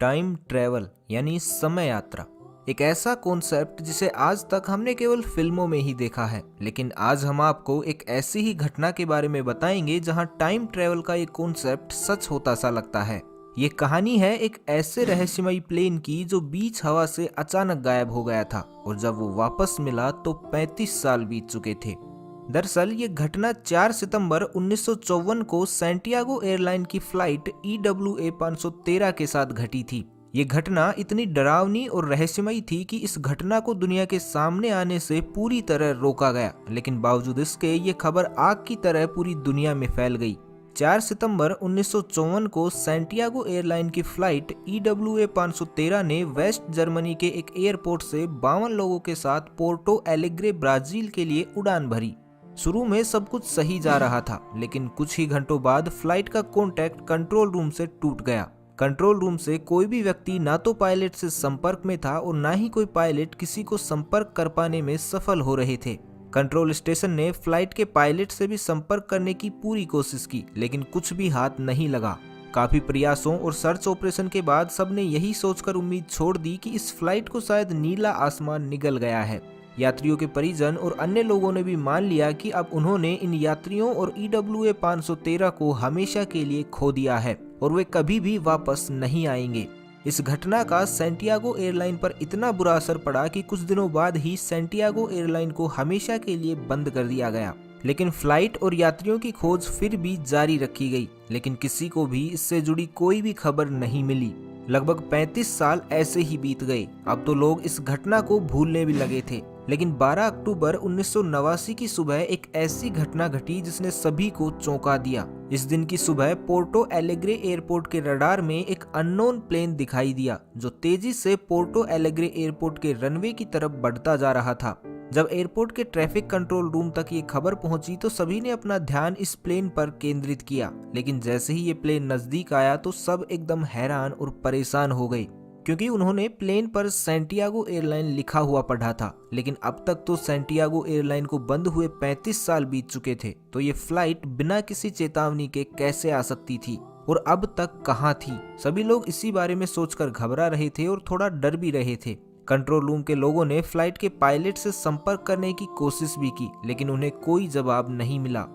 Time travel यानी समय यात्रा एक ऐसा कॉन्सेप्ट जिसे आज तक हमने केवल फिल्मों में ही देखा है। लेकिन आज हम आपको एक ऐसी ही घटना के बारे में बताएंगे जहां टाइम ट्रैवल का ये कॉन्सेप्ट सच होता सा लगता है। ये कहानी है एक ऐसे रहस्यमयी प्लेन की जो बीच हवा से अचानक गायब हो गया था और जब वो वापस मिला तो 35 साल बीत चुके थे। दरअसल ये घटना 4 सितंबर 1954 को सैंटियागो एयरलाइन की फ्लाइट EWA 513 के साथ घटी थी। ये घटना इतनी डरावनी और रहस्यमयी थी कि इस घटना को दुनिया के सामने आने से पूरी तरह रोका गया, लेकिन बावजूद इसके ये खबर आग की तरह पूरी दुनिया में फैल गई। 4 सितंबर 1954 को सैंटियागो एयरलाइन की फ्लाइट EWA 513 ने वेस्ट जर्मनी के एक एयरपोर्ट से 52 लोगों के साथ पोर्टो एलेग्रे ब्राजील के लिए उड़ान भरी। शुरू में सब कुछ सही जा रहा था, लेकिन कुछ ही घंटों बाद फ्लाइट का कॉन्टैक्ट कंट्रोल रूम से टूट गया। कंट्रोल रूम से कोई भी व्यक्ति ना तो पायलट से संपर्क में था और ना ही कोई पायलट किसी को संपर्क कर पाने में सफल हो रहे थे। कंट्रोल स्टेशन ने फ्लाइट के पायलट से भी संपर्क करने की पूरी कोशिश की, लेकिन कुछ भी हाथ नहीं लगा। काफी प्रयासों और सर्च ऑपरेशन के बाद सबने यही सोचकर उम्मीद छोड़ दी कि इस फ्लाइट को शायद नीला आसमान निगल गया है। यात्रियों के परिजन और अन्य लोगों ने भी मान लिया कि अब उन्होंने इन यात्रियों और EWA 513 को हमेशा के लिए खो दिया है और वे कभी भी वापस नहीं आएंगे। इस घटना का सैंटियागो एयरलाइन पर इतना बुरा असर पड़ा कि कुछ दिनों बाद ही सैंटियागो एयरलाइन को हमेशा के लिए बंद कर दिया गया। लेकिन फ्लाइट और यात्रियों की खोज फिर भी जारी रखी गई, लेकिन किसी को भी इससे जुड़ी कोई भी खबर नहीं मिली। लगभग 35 साल ऐसे ही बीत गए। अब तो लोग इस घटना को भूलने भी लगे थे, लेकिन 12 अक्टूबर 1989 की सुबह एक ऐसी घटना घटी जिसने सभी को चौंका दिया। इस दिन की सुबह पोर्टो एलेग्रे एयरपोर्ट के रडार में एक अननोन प्लेन दिखाई दिया जो तेजी से पोर्टो एलेग्रे एयरपोर्ट के रनवे की तरफ बढ़ता जा रहा था। जब एयरपोर्ट के ट्रैफिक कंट्रोल रूम तक ये खबर पहुंची तो सभी ने अपना ध्यान इस प्लेन पर केंद्रित किया, लेकिन जैसे ही ये प्लेन नजदीक आया तो सब एकदम हैरान और परेशान हो गए, क्योंकि उन्होंने प्लेन पर सैंटियागो एयरलाइन लिखा हुआ पढ़ा था। लेकिन अब तक तो सैंटियागो एयरलाइन को बंद हुए 35 साल बीत चुके थे, तो ये फ्लाइट बिना किसी चेतावनी के कैसे आ सकती थी और अब तक कहाँ थी। सभी लोग इसी बारे में सोचकर घबरा रहे थे और थोड़ा डर भी रहे थे। कंट्रोल रूम के लोगों ने फ्लाइट के पायलट से संपर्क करने की कोशिश भी की, लेकिन उन्हें कोई जवाब नहीं मिला।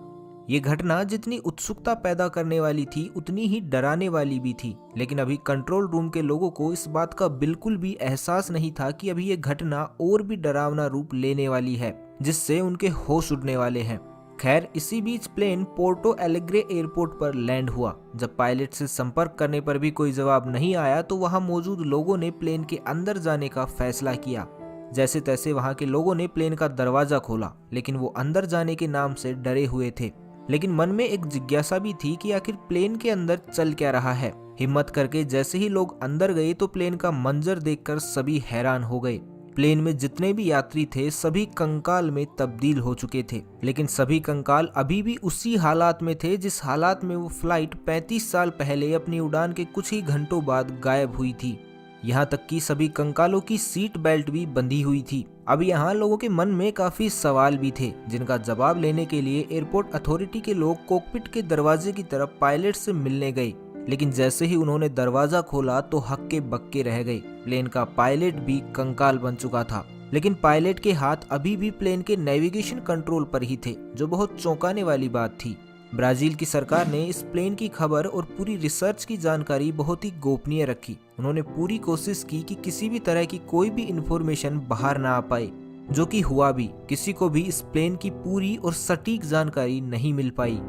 ये घटना जितनी उत्सुकता पैदा करने वाली थी उतनी ही डराने वाली भी थी, लेकिन अभी कंट्रोल रूम के लोगों को इस बात का बिल्कुल भी एहसास नहीं था कि अभी ये घटना और भी डरावना रूप लेने वाली है, जिससे उनके होश उड़ने वाले हैं। खैर, इसी बीच प्लेन पोर्टो एलेग्रे एयरपोर्ट पर लैंड हुआ। जब पायलट से संपर्क करने पर भी कोई जवाब नहीं आया तो वहां मौजूद लोगों ने प्लेन के अंदर जाने का फैसला किया। जैसे तैसे वहां के लोगों ने प्लेन का दरवाजा खोला, लेकिन वो अंदर जाने के नाम से डरे हुए थे। लेकिन मन में एक जिज्ञासा भी थी कि आखिर प्लेन के अंदर चल क्या रहा है। हिम्मत करके जैसे ही लोग अंदर गए तो प्लेन का मंजर देखकर सभी हैरान हो गए। प्लेन में जितने भी यात्री थे सभी कंकाल में तब्दील हो चुके थे, लेकिन सभी कंकाल अभी भी उसी हालात में थे जिस हालात में वो फ्लाइट 35 साल पहले अपनी उड़ान के कुछ ही घंटों बाद गायब हुई थी। यहाँ तक कि सभी कंकालों की सीट बेल्ट भी बंधी हुई थी। अब यहाँ लोगों के मन में काफी सवाल भी थे, जिनका जवाब लेने के लिए एयरपोर्ट अथॉरिटी के लोग कॉकपिट के दरवाजे की तरफ पायलट से मिलने गए। लेकिन जैसे ही उन्होंने दरवाजा खोला तो हक्के बक्के रह गए। प्लेन का पायलट भी कंकाल बन चुका था, लेकिन पायलट के हाथ अभी भी प्लेन के नेविगेशन कंट्रोल पर ही थे, जो बहुत चौंकाने वाली बात थी। ब्राजील की सरकार ने इस प्लेन की खबर और पूरी रिसर्च की जानकारी बहुत ही गोपनीय रखी। उन्होंने पूरी कोशिश की कि किसी भी तरह की कोई भी इंफॉर्मेशन बाहर ना आ पाए, जो कि हुआ भी। किसी को भी इस प्लेन की पूरी और सटीक जानकारी नहीं मिल पाई।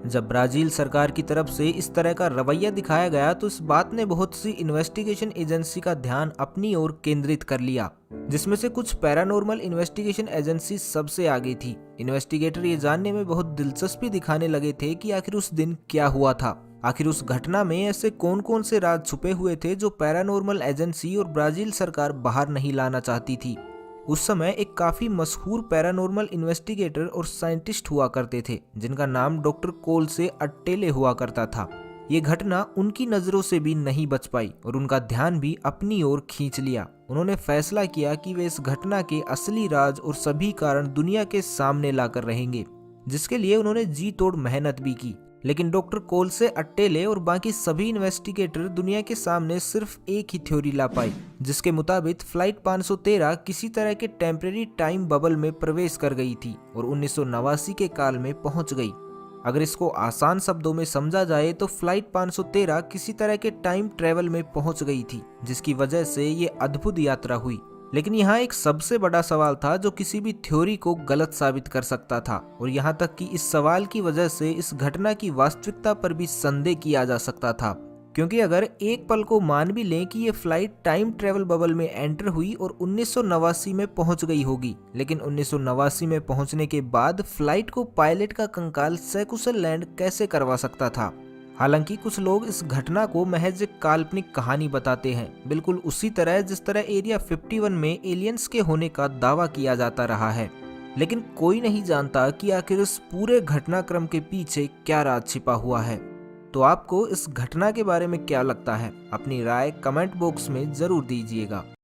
जब ब्राजील सरकार की तरफ से इस तरह का रवैया दिखाया गया तो इस बात ने बहुत सी इन्वेस्टिगेशन एजेंसी का ध्यान अपनी ओर केंद्रित कर लिया, जिसमें से कुछ पैरानॉर्मल इन्वेस्टिगेशन एजेंसी सबसे आगे थी। इन्वेस्टिगेटर ये जानने में बहुत दिलचस्पी दिखाने लगे थे कि आखिर उस दिन क्या हुआ था। आखिर उस घटना में ऐसे कौन कौन से राज छुपे हुए थे जो पैरानॉर्मल एजेंसी और ब्राजील सरकार बाहर नहीं लाना चाहती थी। उस समय एक काफी मशहूर पैरानॉर्मल इन्वेस्टिगेटर और साइंटिस्ट हुआ करते थे, जिनका नाम डॉक्टर कोल से अट्टेले हुआ करता था। ये घटना उनकी नजरों से भी नहीं बच पाई और उनका ध्यान भी अपनी ओर खींच लिया। उन्होंने फैसला किया कि वे इस घटना के असली राज और सभी कारण दुनिया के सामने लाकर रहेंगे, जिसके लिए उन्होंने जी तोड़ मेहनत भी की। लेकिन डॉक्टर कोलसे अट्टेले और बाकी सभी इन्वेस्टिगेटर दुनिया के सामने सिर्फ एक ही थ्योरी ला पाए, जिसके मुताबिक फ्लाइट 513 किसी तरह के टेम्परेरी टाइम बबल में प्रवेश कर गई थी और 1989 के काल में पहुंच गई। अगर इसको आसान शब्दों में समझा जाए तो फ्लाइट 513 किसी तरह के टाइम ट्रेवल में पहुंच गई थी, जिसकी वजह से ये अद्भुत यात्रा हुई। लेकिन यहाँ एक सबसे बड़ा सवाल था जो किसी भी थ्योरी को गलत साबित कर सकता था, और यहाँ तक कि इस सवाल की वजह से इस घटना की वास्तविकता पर भी संदेह किया जा सकता था। क्योंकि अगर एक पल को मान भी लें कि ये फ्लाइट टाइम ट्रेवल बबल में एंटर हुई और 1989 में पहुंच गई होगी, लेकिन 1989 में पहुंचने के बाद फ्लाइट को पायलट का कंकाल सकुशल लैंड कैसे करवा सकता था। हालांकि कुछ लोग इस घटना को महज एक काल्पनिक कहानी बताते हैं, बिल्कुल उसी तरह जिस तरह एरिया 51 में एलियंस के होने का दावा किया जाता रहा है। लेकिन कोई नहीं जानता कि आखिर इस पूरे घटनाक्रम के पीछे क्या राज छिपा हुआ है। तो आपको इस घटना के बारे में क्या लगता है? अपनी राय कमेंट बॉक्स में जरूर दीजिएगा।